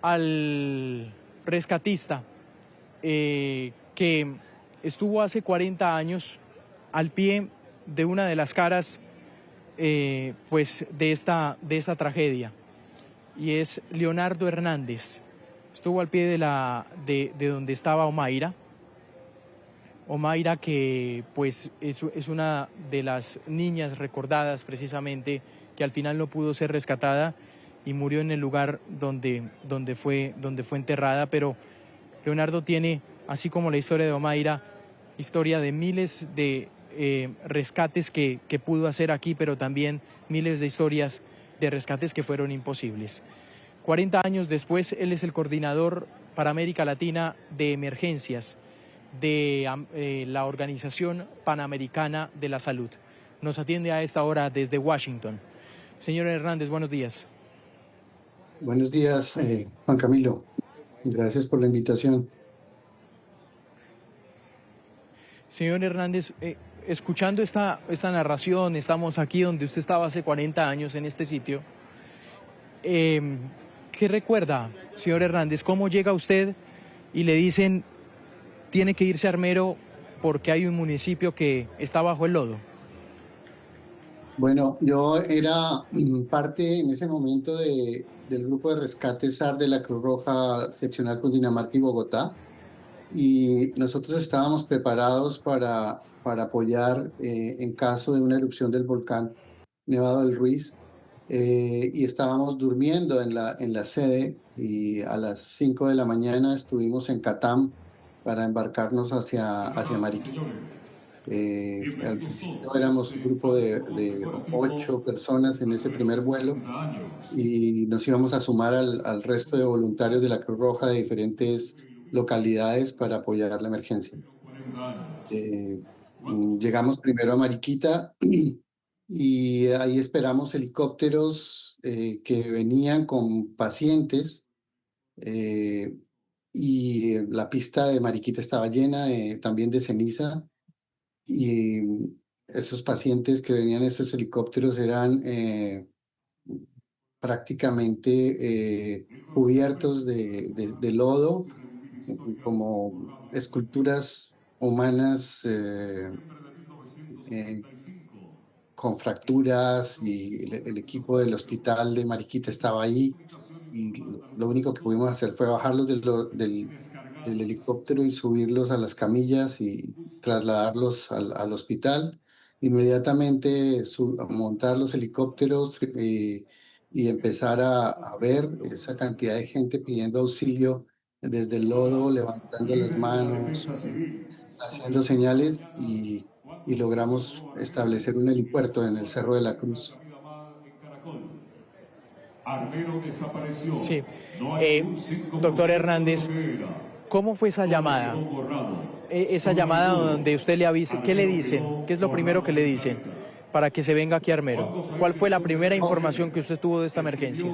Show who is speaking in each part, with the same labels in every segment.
Speaker 1: al rescatista que estuvo hace 40 años al pie de una de las caras pues de esta tragedia, y es Leonardo Hernández. Estuvo al pie de donde estaba Omaira. Omaira, que pues es una de las niñas recordadas precisamente, que al final no pudo ser rescatada y murió en el lugar donde fue enterrada. Pero Leonardo tiene, así como la historia de Omaira, historia de miles de rescates que pudo hacer aquí, pero también miles de historias de rescates que fueron imposibles. 40 años después, él es el coordinador para América Latina de emergencias de la Organización Panamericana de la Salud. Nos atiende a esta hora desde Washington. Señor Hernández, buenos días.
Speaker 2: Buenos días, Juan Camilo. Gracias por la invitación.
Speaker 1: Señor Hernández, escuchando esta narración, estamos aquí donde usted estaba hace 40 años en este sitio. ¿Qué recuerda, señor Hernández? ¿Cómo llega usted y le dicen tiene que irse a Armero porque hay un municipio que está bajo el lodo?
Speaker 2: Bueno, yo era parte en ese momento del grupo de rescate SAR de la Cruz Roja Seccional Cundinamarca y Bogotá, y nosotros estábamos preparados para apoyar en caso de una erupción del volcán Nevado del Ruiz, y estábamos durmiendo en la sede, y a las 5 de la mañana estuvimos en Catam para embarcarnos hacia Mariquita. Al principio éramos un grupo de 8 personas en ese primer vuelo, y nos íbamos a sumar al resto de voluntarios de la Cruz Roja de diferentes localidades para apoyar la emergencia. Llegamos primero a Mariquita y ahí esperamos helicópteros que venían con pacientes, y la pista de Mariquita estaba llena también de ceniza, y esos pacientes que venían en esos helicópteros eran prácticamente cubiertos de lodo, como esculturas humanas con fracturas, y el equipo del hospital de Mariquita estaba ahí, y lo único que pudimos hacer fue bajarlos del helicóptero y subirlos a las camillas y trasladarlos al hospital. Inmediatamente montar los helicópteros y empezar a ver esa cantidad de gente pidiendo auxilio desde el lodo, levantando las manos, haciendo señales, y logramos establecer un helipuerto en el Cerro de la Cruz.
Speaker 1: Sí. Doctor Hernández, ¿cómo fue esa llamada? Esa llamada donde usted le avisa, ¿qué le dicen? ¿Qué es lo primero que le dicen para que se venga aquí a Armero? ¿Cuál fue la primera información que usted tuvo de esta emergencia?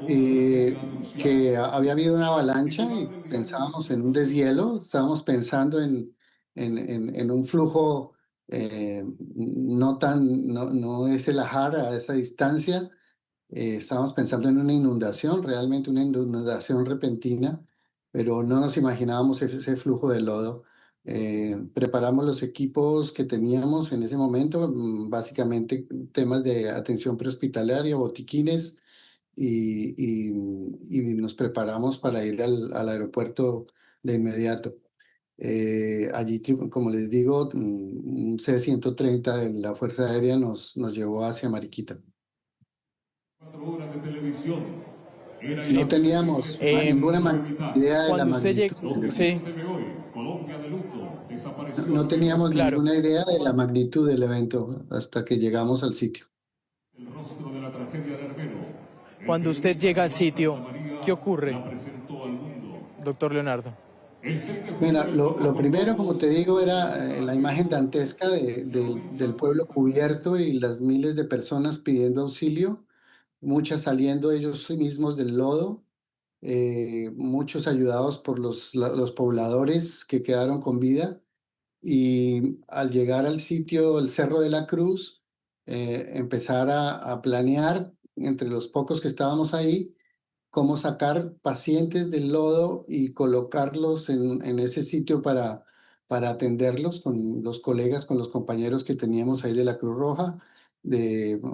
Speaker 2: Que había habido una avalancha y pensábamos en un deshielo, estábamos pensando en un flujo no es el Ajar a esa distancia. Estábamos pensando en una inundación, realmente una inundación repentina, pero no nos imaginábamos ese flujo de lodo. Preparamos los equipos que teníamos en ese momento, básicamente temas de atención prehospitalaria, botiquines, y nos preparamos para ir al aeropuerto de inmediato. Allí, como les digo, un C-130 de la Fuerza Aérea nos llevó hacia Mariquita.
Speaker 3: 4 horas de televisión.
Speaker 2: No teníamos ninguna idea de la magnitud.
Speaker 1: Sí.
Speaker 2: No teníamos
Speaker 1: Claro.
Speaker 2: ninguna idea de la magnitud del evento hasta que llegamos al sitio.
Speaker 3: El rostro de la tragedia de Armero.
Speaker 1: Cuando usted llega al sitio, ¿qué ocurre, doctor Leonardo?
Speaker 2: Mira, lo primero, como te digo, era la imagen dantesca del pueblo cubierto y las miles de personas pidiendo auxilio, muchas saliendo ellos mismos del lodo, muchos ayudados por los pobladores que quedaron con vida. Y al llegar al sitio, el Cerro de la Cruz, empezar a planear entre los pocos que estábamos ahí, cómo sacar pacientes del lodo y colocarlos en ese sitio para atenderlos con los colegas, con los compañeros que teníamos ahí de la Cruz Roja.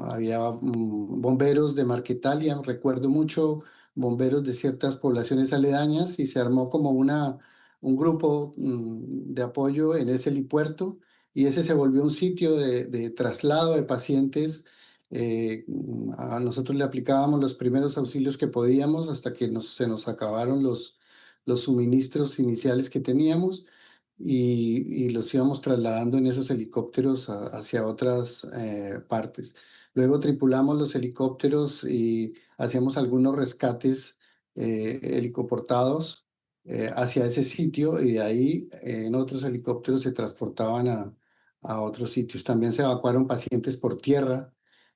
Speaker 2: Había bomberos de Marquetalia, recuerdo mucho, bomberos de ciertas poblaciones aledañas, y se armó como un grupo de apoyo en ese helipuerto, y ese se volvió un sitio de traslado de pacientes. A nosotros le aplicábamos los primeros auxilios que podíamos hasta que se nos acabaron los suministros iniciales que teníamos, y los íbamos trasladando en esos helicópteros hacia otras partes. Luego tripulamos los helicópteros y hacíamos algunos rescates helicoportados hacia ese sitio, y de ahí en otros helicópteros se transportaban a otros sitios. También se evacuaron pacientes por tierra.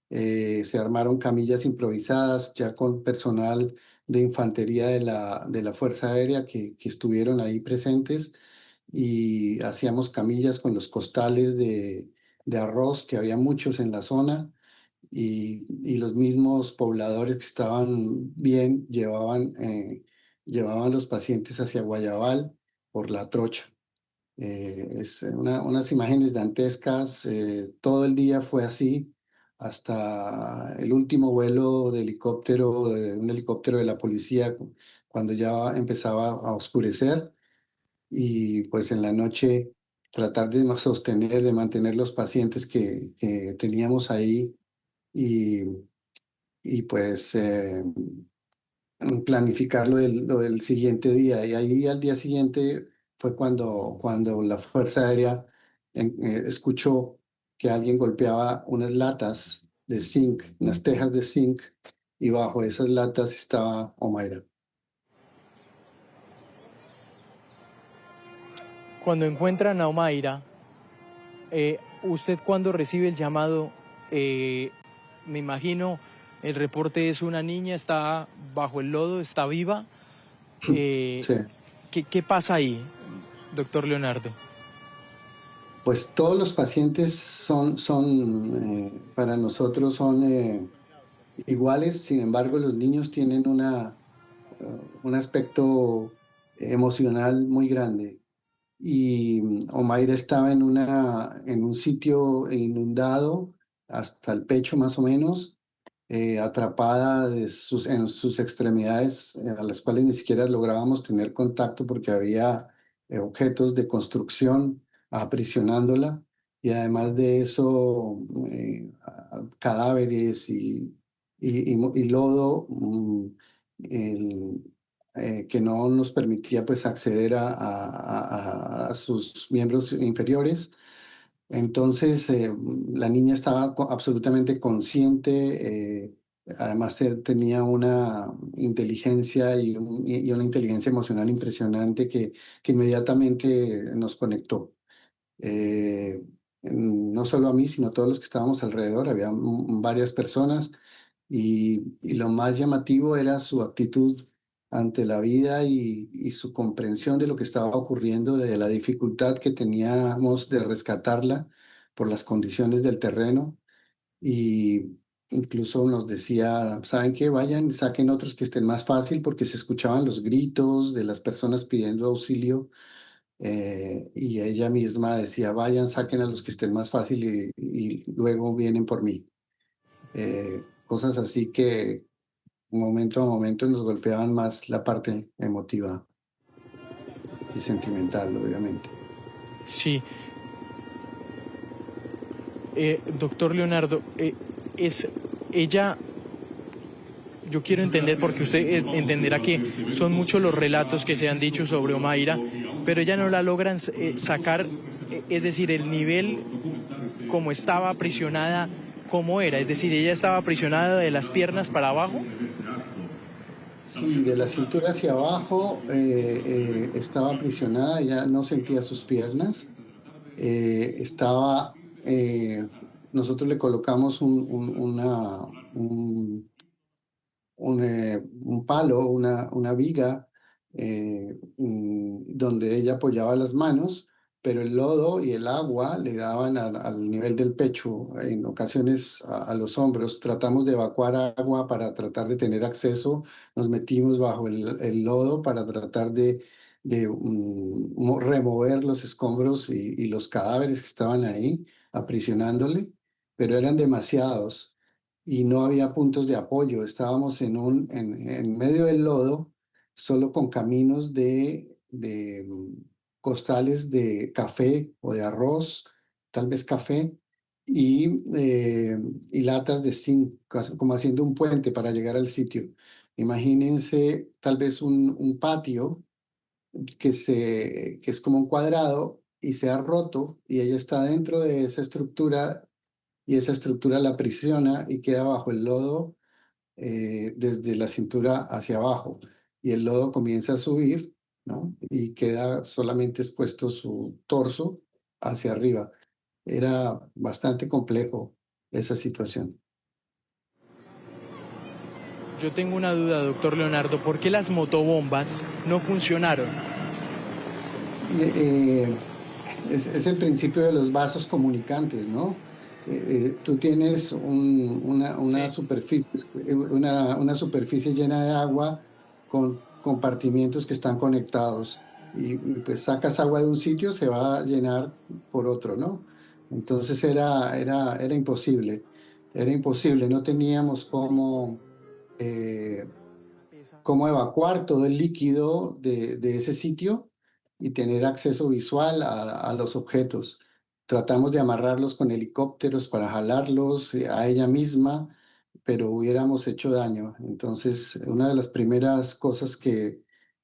Speaker 2: Se armaron camillas improvisadas ya con personal de infantería de la Fuerza Aérea que estuvieron ahí presentes, y hacíamos camillas con los costales de arroz, que había muchos en la zona, y los mismos pobladores que estaban bien llevaban los pacientes hacia Guayabal por la trocha. Es unas imágenes dantescas. Todo el día fue así hasta el último vuelo de helicóptero, de un helicóptero de la policía, cuando ya empezaba a oscurecer, y pues en la noche tratar de sostener, de mantener los pacientes que teníamos ahí, y, y pues planificar lo del siguiente día. Y ahí al día siguiente fue cuando la Fuerza Aérea escuchó que alguien golpeaba unas latas de zinc, unas tejas de zinc, y bajo esas latas estaba Omaira.
Speaker 1: Cuando encuentran a Omaira, usted cuando recibe el llamado, me imagino, el reporte es una niña, está bajo el lodo, está viva.
Speaker 2: Sí.
Speaker 1: ¿Qué pasa ahí, doctor Leonardo?
Speaker 2: Pues todos los pacientes para nosotros son iguales. Sin embargo, los niños tienen un aspecto emocional muy grande. Y Omaira estaba en un sitio inundado hasta el pecho más o menos, atrapada en sus extremidades, a las cuales ni siquiera lográbamos tener contacto porque había objetos de construcción aprisionándola, y además de eso cadáveres y lodo, que no nos permitía pues acceder a sus miembros inferiores. Entonces, la niña estaba absolutamente consciente. Además tenía una inteligencia y una inteligencia emocional impresionante que inmediatamente nos conectó. Eh, no solo a mí, sino a todos los que estábamos alrededor. Había varias personas, y lo más llamativo era su actitud ante la vida y su comprensión de lo que estaba ocurriendo, de la dificultad que teníamos de rescatarla por las condiciones del terreno. Y incluso nos decía: ¿saben qué? Vayan, saquen otros que estén más fácil, porque se escuchaban los gritos de las personas pidiendo auxilio. Y ella misma decía: vayan, saquen a los que estén más fácil, y luego vienen por mí. Cosas así que momento a momento nos golpeaban más la parte emotiva y sentimental, obviamente.
Speaker 1: Sí. Doctor Leonardo, es ella, yo quiero entender, porque usted entenderá que son muchos los relatos que se han dicho sobre Omaira, pero ella no la logran sacar, es decir, el nivel como estaba aprisionada, cómo era, es decir, ella estaba aprisionada de las piernas para abajo.
Speaker 2: Sí, de la cintura hacia abajo estaba aprisionada, ya no sentía sus piernas. Estaba, nosotros le colocamos un palo, una viga, donde ella apoyaba las manos, pero el lodo y el agua le daban al nivel del pecho, en ocasiones a los hombros. Tratamos de evacuar agua para tratar de tener acceso, nos metimos bajo el lodo para tratar de remover los escombros y los cadáveres que estaban ahí, aprisionándole, pero eran demasiados y no había puntos de apoyo. Estábamos en medio del lodo, solo con caminos de costales de café o de arroz, tal vez café, y latas de zinc, como haciendo un puente para llegar al sitio. Imagínense tal vez un patio que es como un cuadrado y se ha roto y ella está dentro de esa estructura y esa estructura la aprisiona y queda bajo el lodo desde la cintura hacia abajo y el lodo comienza a subir, ¿no? Y queda solamente expuesto su torso hacia arriba. Era bastante complejo esa situación.
Speaker 1: Yo tengo una duda, doctor Leonardo, ¿por qué las motobombas no funcionaron?
Speaker 2: Eh, es el principio de los vasos comunicantes, ¿no? Tú tienes una
Speaker 1: Sí.
Speaker 2: superficie, una superficie llena de agua con compartimientos que están conectados y pues sacas agua de un sitio, se va a llenar por otro, ¿no? Entonces era imposible, no teníamos eh, cómo evacuar todo el líquido de ese sitio y tener acceso visual a los objetos. Tratamos de amarrarlos con helicópteros para jalarlos a ella misma, pero hubiéramos hecho daño. Entonces, una de las primeras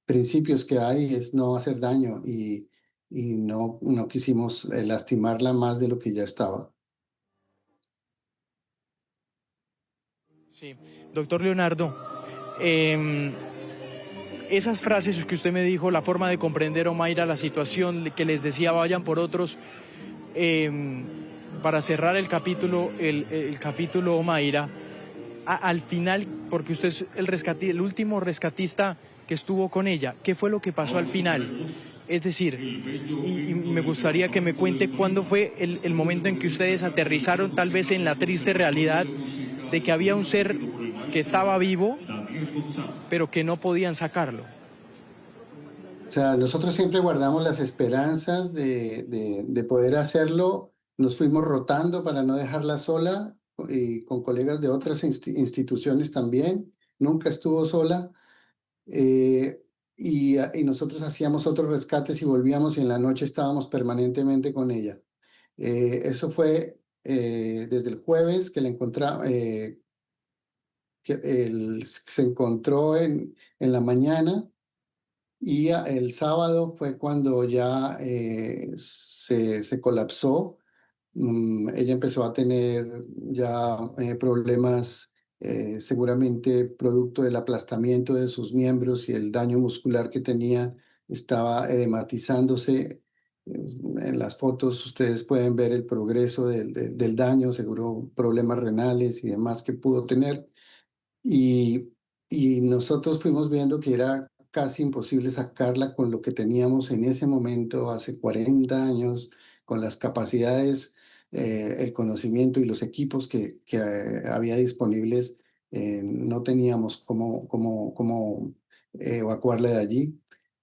Speaker 2: principios que hay es no hacer daño y no quisimos lastimarla más de lo que ya estaba.
Speaker 1: Sí. Doctor Leonardo, em, esas frases que usted me dijo, la forma de comprender, Omaira, la situación que les decía vayan por otros, em, para cerrar el capítulo, Omaira, al final, porque usted es el último rescatista que estuvo con ella, ¿qué fue lo que pasó al final? Es decir, y me gustaría que me cuente cuándo fue el momento en que ustedes aterrizaron tal vez en la triste realidad de que había un ser que estaba vivo, pero que no podían sacarlo.
Speaker 2: O sea, nosotros siempre guardamos las esperanzas de poder hacerlo. Nos fuimos rotando para no dejarla sola y con colegas de otras instituciones también. Nunca estuvo sola. eh, y nosotros hacíamos otros rescates y volvíamos y en la noche estábamos permanentemente con ella. Eso fue desde el jueves que la encontramos, se encontró en la mañana. Y el sábado fue cuando ya se colapsó. Ella empezó a tener ya problemas, seguramente producto del aplastamiento de sus miembros y el daño muscular que tenía, estaba edematizándose. En las fotos ustedes pueden ver el progreso del daño, seguro problemas renales y demás que pudo tener. Y, y nosotros fuimos viendo que era casi imposible sacarla con lo que teníamos en ese momento, hace 40 años, con las capacidades, el conocimiento y los equipos que había disponibles. No teníamos cómo evacuarla de allí.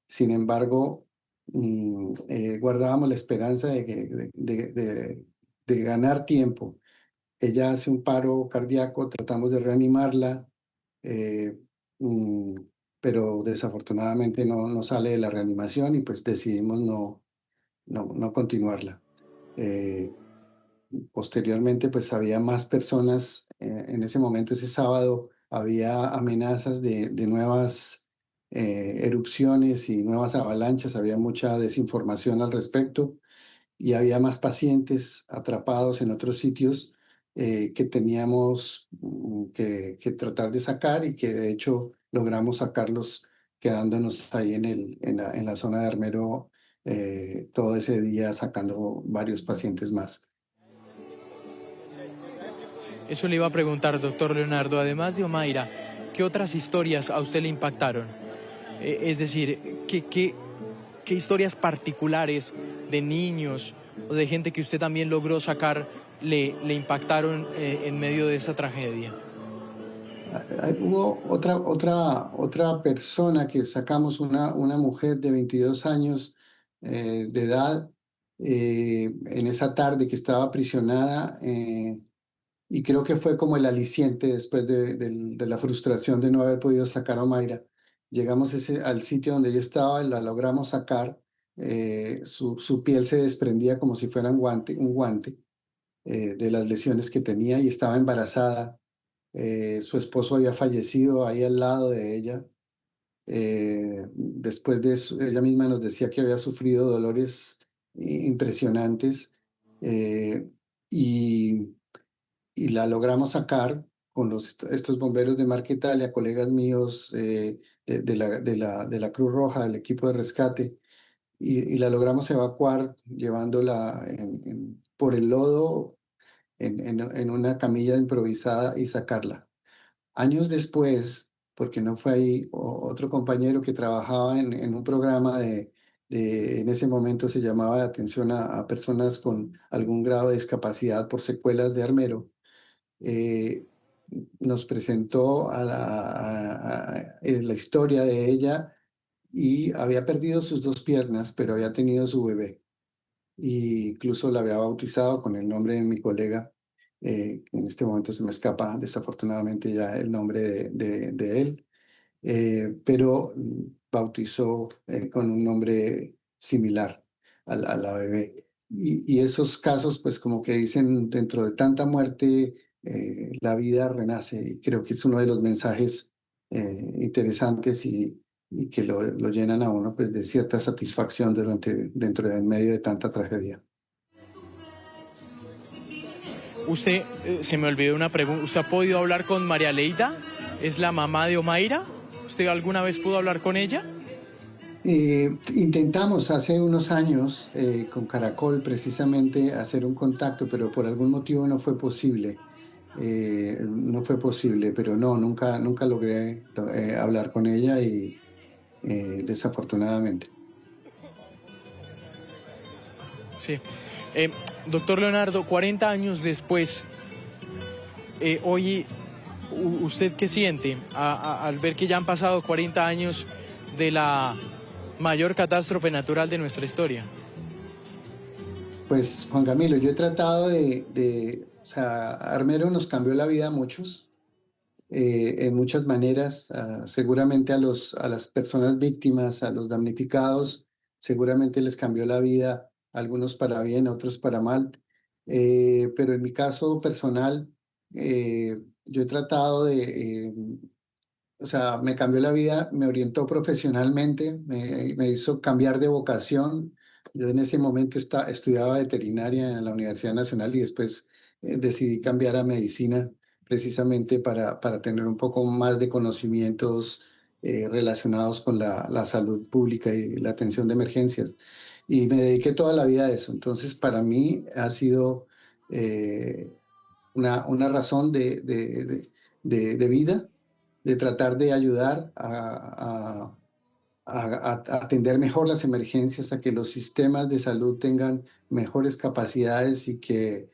Speaker 2: Sin embargo, guardábamos la esperanza de ganar tiempo. Ella hace un paro cardíaco, tratamos de reanimarla, eh, mm, pero desafortunadamente no sale de la reanimación y pues decidimos no continuarla. Eh, Posteriormente pues había más personas, en ese momento, ese sábado, había amenazas de nuevas erupciones y nuevas avalanchas, había mucha desinformación al respecto y había más pacientes atrapados en otros sitios que teníamos que tratar de sacar y que de hecho logramos sacarlos quedándonos ahí en la zona de Armero todo ese día sacando varios pacientes más.
Speaker 1: Eso le iba a preguntar, doctor Leonardo, además de Omaira, ¿qué otras historias a usted le impactaron? Es decir, ¿qué historias particulares de niños o de gente que usted también logró sacar le impactaron en medio de esa tragedia?
Speaker 2: Hubo otra persona que sacamos, una mujer de 22 años de edad, en esa tarde que estaba aprisionada, y creo que fue como el aliciente después de la frustración de no haber podido sacar a Mayra. Llegamos al sitio donde ella estaba, la logramos sacar, su piel se desprendía como si fuera un guante de las lesiones que tenía y estaba embarazada. Su esposo había fallecido ahí al lado de ella. Después de eso, ella misma nos decía que había sufrido dolores impresionantes, eh, y, y la logramos sacar con estos bomberos de Marquetalia, colegas míos de la Cruz Roja, del equipo de rescate, y la logramos evacuar llevándola por el lodo en una camilla improvisada y sacarla. Años después, porque no fue ahí, otro compañero que trabajaba en un programa en ese momento se llamaba de atención a personas con algún grado de discapacidad por secuelas de Armero, eh, nos presentó la historia de ella y había perdido sus dos piernas, pero había tenido su bebé. Y incluso la había bautizado con el nombre de mi colega. En este momento se me escapa desafortunadamente ya el nombre de él, pero bautizó con un nombre similar a la bebé. Y esos casos, pues como que dicen, dentro de tanta muerte, la vida renace. Y creo que es uno de los mensajes interesantes y que lo llenan a uno pues, de cierta satisfacción en medio de tanta tragedia.
Speaker 1: Usted, se me olvidó una pregunta, ¿usted ha podido hablar con María Leida? ¿Es la mamá de Omaira? ¿Usted alguna vez pudo hablar con ella?
Speaker 2: Intentamos hace unos años con Caracol precisamente hacer un contacto, pero por algún motivo no fue posible. No fue posible, pero no, nunca logré hablar con ella y desafortunadamente.
Speaker 1: Sí. Eh, Doctor Leonardo, 40 años después, hoy, ¿usted qué siente al ver que ya han pasado 40 años de la mayor catástrofe natural de nuestra historia?
Speaker 2: Pues Juan Camilo, yo he tratado o sea, Armero nos cambió la vida a muchos, en muchas maneras, seguramente a las personas víctimas, a los damnificados, seguramente les cambió la vida, algunos para bien, otros para mal. Pero en mi caso personal, yo he tratado o sea, me cambió la vida, me orientó profesionalmente, me hizo cambiar de vocación. Yo en ese momento estudiaba veterinaria en la Universidad Nacional y después decidí cambiar a medicina precisamente para tener un poco más de conocimientos relacionados con la salud pública y la atención de emergencias. Y me dediqué toda la vida a eso. Entonces, para mí ha sido una razón de vida, de tratar de ayudar a atender mejor las emergencias, a que los sistemas de salud tengan mejores capacidades y que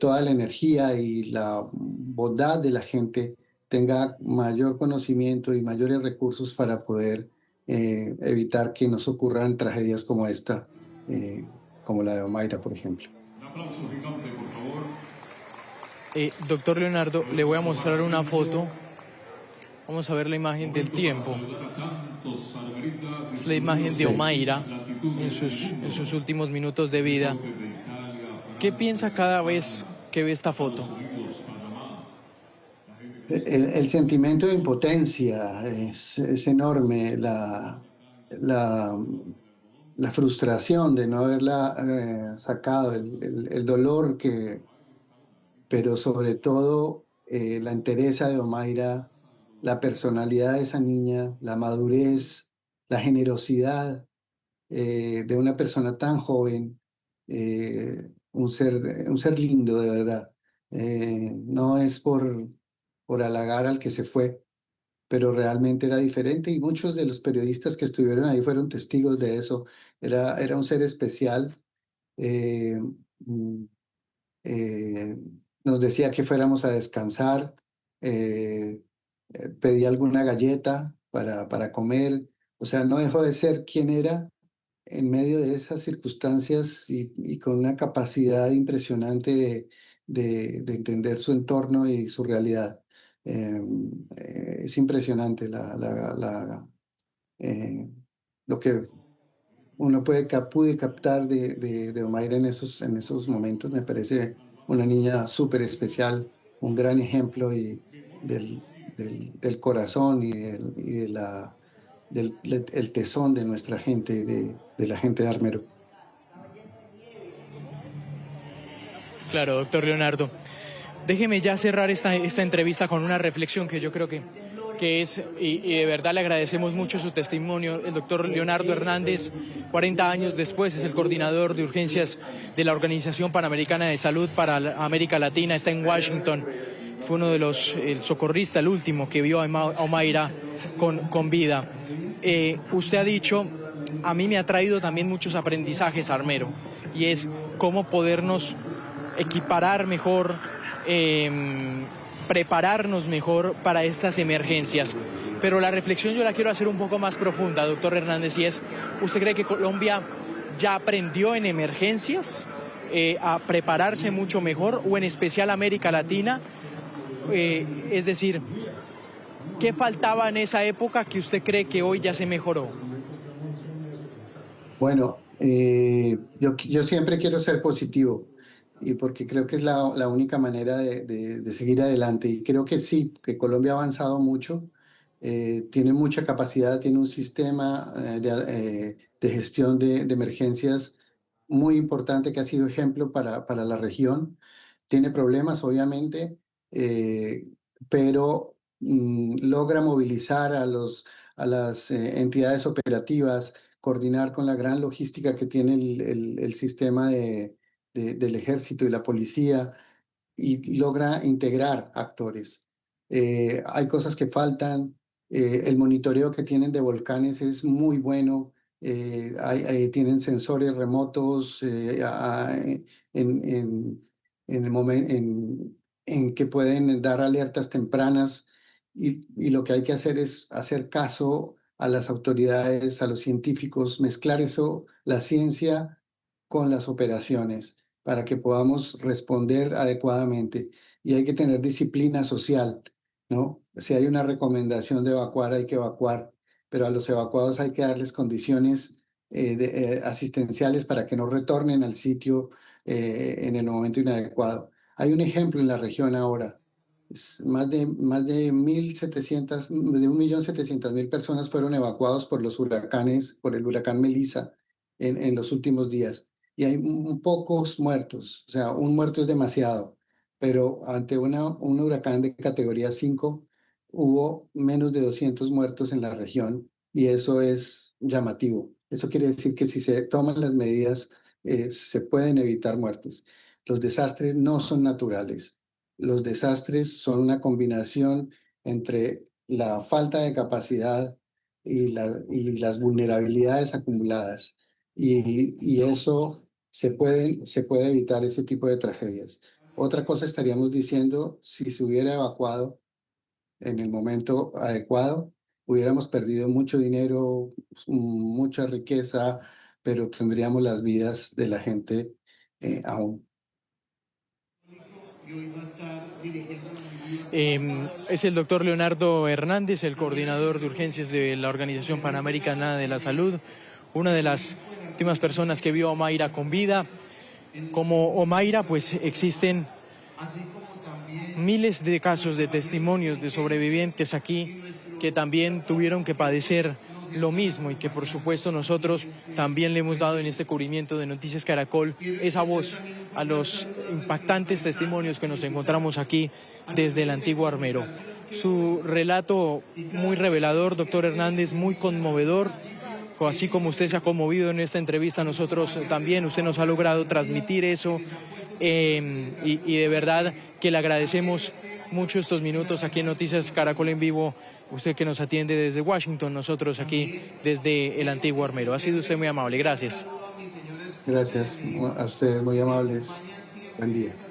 Speaker 2: toda la energía y la bondad de la gente tenga mayor conocimiento y mayores recursos para poder evitar que nos ocurran tragedias como esta, como la de Omaira, por ejemplo.
Speaker 3: Un aplauso gigante, por favor.
Speaker 1: Doctor Leonardo, le voy a mostrar una foto. Vamos a ver la imagen del tiempo. Es la imagen de
Speaker 2: Sí.
Speaker 1: Omaira en sus últimos minutos de vida. ¿Qué piensa cada vez que ve esta foto?
Speaker 2: El sentimiento de impotencia es enorme, la frustración de no haberla sacado, el dolor pero sobre todo la entereza de Omaira, la personalidad de esa niña, la madurez, la generosidad de una persona tan joven, un ser lindo de verdad. No es por halagar al que se fue, pero realmente era diferente y muchos de los periodistas que estuvieron ahí fueron testigos de eso. Era un ser especial. eh, mm, eh, Nos decía que fuéramos a descansar, eh, pedía alguna galleta para comer, o sea, no dejó de ser quien era en medio de esas circunstancias y con una capacidad impresionante de entender su entorno y su realidad. Eh, es impresionante eh, lo que uno pude captar de Omaira en esos momentos. Me parece una niña súper especial, un gran ejemplo del corazón y del el tesón de nuestra gente, de la gente de Armero.
Speaker 1: Claro, doctor Leonardo. Déjeme ya cerrar esta entrevista con una reflexión que yo creo que es, y de verdad le agradecemos mucho su testimonio. El doctor Leonardo Hernández, 40 años después, es el coordinador de urgencias de la Organización Panamericana de Salud para América Latina, está en Washington. Fue uno de el socorrista, el último, que vio a Omaira con vida. Usted ha dicho, a mí me ha traído también muchos aprendizajes, Armero, y es cómo podernos equiparar mejor, prepararnos mejor para estas emergencias. Pero la reflexión yo la quiero hacer un poco más profunda, doctor Hernández, y es, ¿usted cree que Colombia ya aprendió en emergencias a prepararse mucho mejor, o en especial América Latina? Es decir, ¿qué faltaba en esa época que usted cree que hoy ya se mejoró?
Speaker 2: Bueno, yo siempre quiero ser positivo y porque creo que es la única manera de seguir adelante. Y creo que sí, que Colombia ha avanzado mucho, tiene mucha capacidad, tiene un sistema de gestión de emergencias muy importante que ha sido ejemplo para la región. Tiene problemas, obviamente, eh, pero logra movilizar a las entidades operativas, coordinar con la gran logística que tiene el sistema del ejército y la policía y logra integrar actores. Hay cosas que faltan, el monitoreo que tienen de volcanes es muy bueno, tienen sensores remotos en, en el en que pueden dar alertas tempranas y lo que hay que hacer es hacer caso a las autoridades, a los científicos, mezclar eso, la ciencia con las operaciones para que podamos responder adecuadamente. Y hay que tener disciplina social, ¿no? Si hay una recomendación de evacuar, hay que evacuar, pero a los evacuados hay que darles condiciones asistenciales para que no retornen al sitio en el momento inadecuado. Hay un ejemplo en la región ahora. Más de 1.700.000, de 1.700.000 personas fueron evacuados por los huracanes, por el huracán Melissa en los últimos días. Y hay pocos muertos, o sea, un muerto es demasiado, pero ante un huracán de categoría 5 hubo menos de 200 muertos en la región y eso es llamativo. Eso quiere decir que si se toman las medidas, se pueden evitar muertes. Los desastres no son naturales. Los desastres son una combinación entre la falta de capacidad y las vulnerabilidades acumuladas. Y eso se puede evitar ese tipo de tragedias. Otra cosa estaríamos diciendo, si se hubiera evacuado en el momento adecuado, hubiéramos perdido mucho dinero, mucha riqueza, pero tendríamos las vidas de la gente aún.
Speaker 1: Es el doctor Leonardo Hernández, el coordinador de urgencias de la Organización Panamericana de la Salud, una de las últimas personas que vio a Omaira con vida. Como Omaira, pues existen miles de casos de testimonios de sobrevivientes aquí que también tuvieron que padecer lo mismo y que por supuesto nosotros también le hemos dado en este cubrimiento de Noticias Caracol esa voz a los impactantes testimonios que nos encontramos aquí desde el antiguo Armero. Su relato muy revelador, doctor Hernández, muy conmovedor. Así como usted se ha conmovido en esta entrevista, nosotros también, usted nos ha logrado transmitir eso y de verdad que le agradecemos mucho estos minutos aquí en Noticias Caracol en Vivo. Usted que nos atiende desde Washington, nosotros aquí desde el Antiguo Armero. Ha sido usted muy amable. Gracias.
Speaker 2: Gracias a ustedes, muy amables. Buen día.